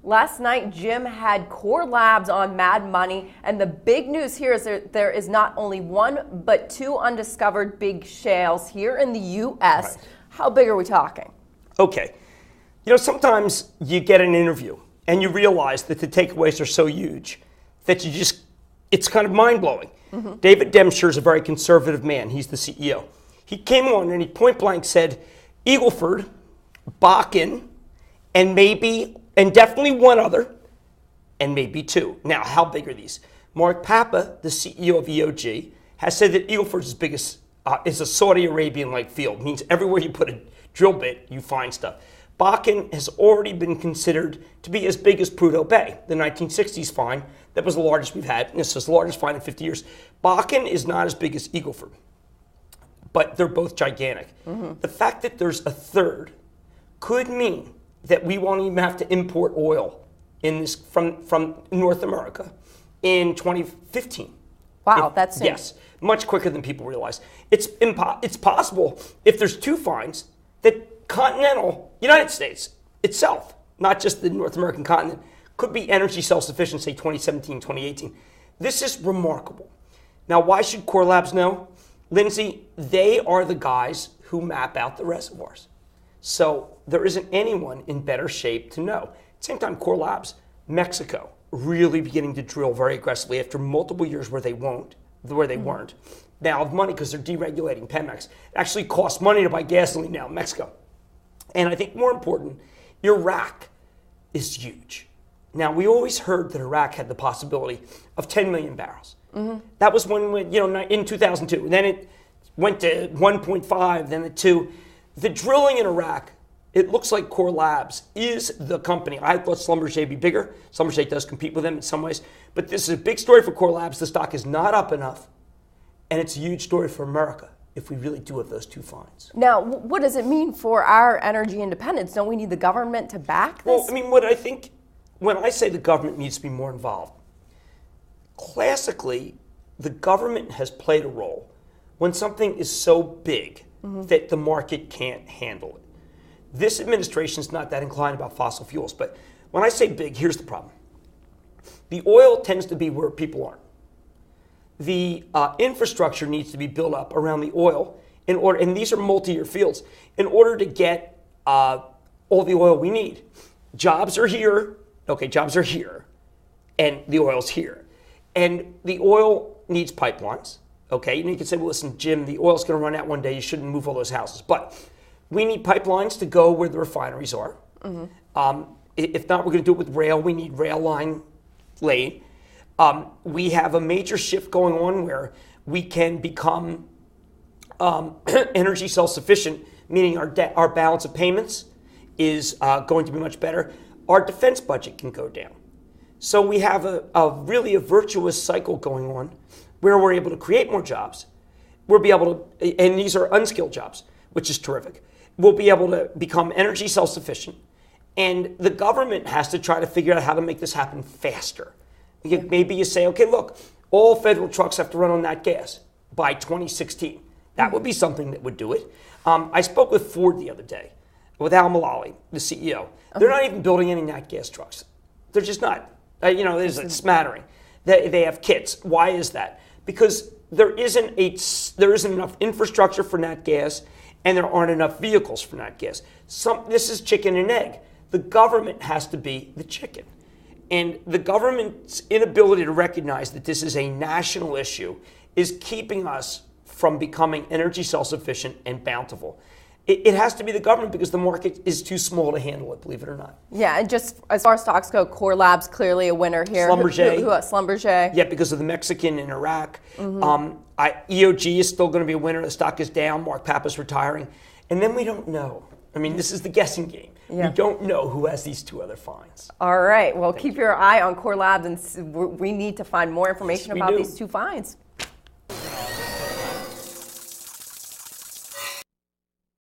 Last night, Jim had Core Labs on Mad Money, and the big news here is there is not only one, but two undiscovered big shales here in the U.S. Right. How big are we talking? Okay. Sometimes you get an interview, and you realize that the takeaways are so huge that it's kind of mind-blowing. Mm-hmm. David Demscher is a very conservative man. He's the CEO. He came on, and he point-blank said, Eagleford, Bakken, and definitely one other, and maybe two. Now, how big are these? Mark Papa, the CEO of EOG, has said that Eagleford's as big as is a Saudi Arabian-like field. It means everywhere you put a drill bit, you find stuff. Bakken has already been considered to be as big as Prudhoe Bay, the 1960s find. That was the largest we've had. This is the largest find in 50 years. Bakken is not as big as Eagleford, but they're both gigantic. Mm-hmm. The fact that there's a third could mean that we won't even have to import oil from North America in 2015. Wow, that's soon. Yes, much quicker than people realize. It's possible if there's two finds that continental United States itself, not just the North American continent, could be energy self-sufficient, say 2017, 2018. This is remarkable. Now, why should Core Labs know? Lindsay, they are the guys who map out the reservoirs. So there isn't anyone in better shape to know. At the same time, Core Labs, Mexico, really beginning to drill very aggressively after multiple years where they weren't. Now have money because they're deregulating Pemex. It actually costs money to buy gasoline now in Mexico. And I think more important, Iraq is huge. Now, we always heard that Iraq had the possibility of 10 million barrels. Mm-hmm. That was in 2002. And then it went to 1.5, then to 2. The drilling in Iraq, it looks like Core Labs is the company. I thought Schlumberger be bigger. Schlumberger does compete with them in some ways. But this is a big story for Core Labs. The stock is not up enough. And it's a huge story for America if we really do have those two finds. Now, what does it mean for our energy independence? Don't we need the government to back this? Well, I mean, what I think, when I say the government needs to be more involved, classically, the government has played a role when something is so big that the market can't handle it. This administration is not that inclined about fossil fuels, but when I say big, here's the problem. The oil tends to be where people aren't. The infrastructure needs to be built up around the oil in order, and these are multi-year fields, in order to get all the oil we need. Jobs are here, and the oil's here. And the oil needs pipelines, okay? And you can say, well, listen, Jim, the oil's gonna run out one day, you shouldn't move all those houses. But we need pipelines to go where the refineries are. Mm-hmm. If not, we're gonna do it with rail. We need rail line laid. We have a major shift going on where we can become energy self-sufficient, meaning our balance of payments is going to be much better. Our defense budget can go down. So we have really a virtuous cycle going on where we're able to create more jobs. We'll be able to, and these are unskilled jobs, which is terrific. We'll be able to become energy self-sufficient. And the government has to try to figure out how to make this happen faster. Maybe you say, okay, look, all federal trucks have to run on nat gas by 2016. That would be something that would do it. I spoke with Ford the other day, with Al Mulally, the CEO. They're not even building any nat gas trucks. They're just not. There's a smattering. They have kits. Why is that? Because there isn't enough infrastructure for nat gas, and there aren't enough vehicles for nat gas. This is chicken and egg. The government has to be the chicken. And the government's inability to recognize that this is a national issue is keeping us from becoming energy self-sufficient and bountiful. It has to be the government because the market is too small to handle it, believe it or not. Yeah, and just as far as stocks go, Core Labs clearly a winner here. Schlumberger. Who else? Schlumberger. Yeah, because of the Mexican in Iraq. Mm-hmm. EOG is still going to be a winner. The stock is down. Mark Papa's retiring. And then we don't know. I mean, this is the guessing game. Yeah. We don't know who has these two other finds. All right. Well, keep your eye on Core Labs, and we need to find more information about these two finds.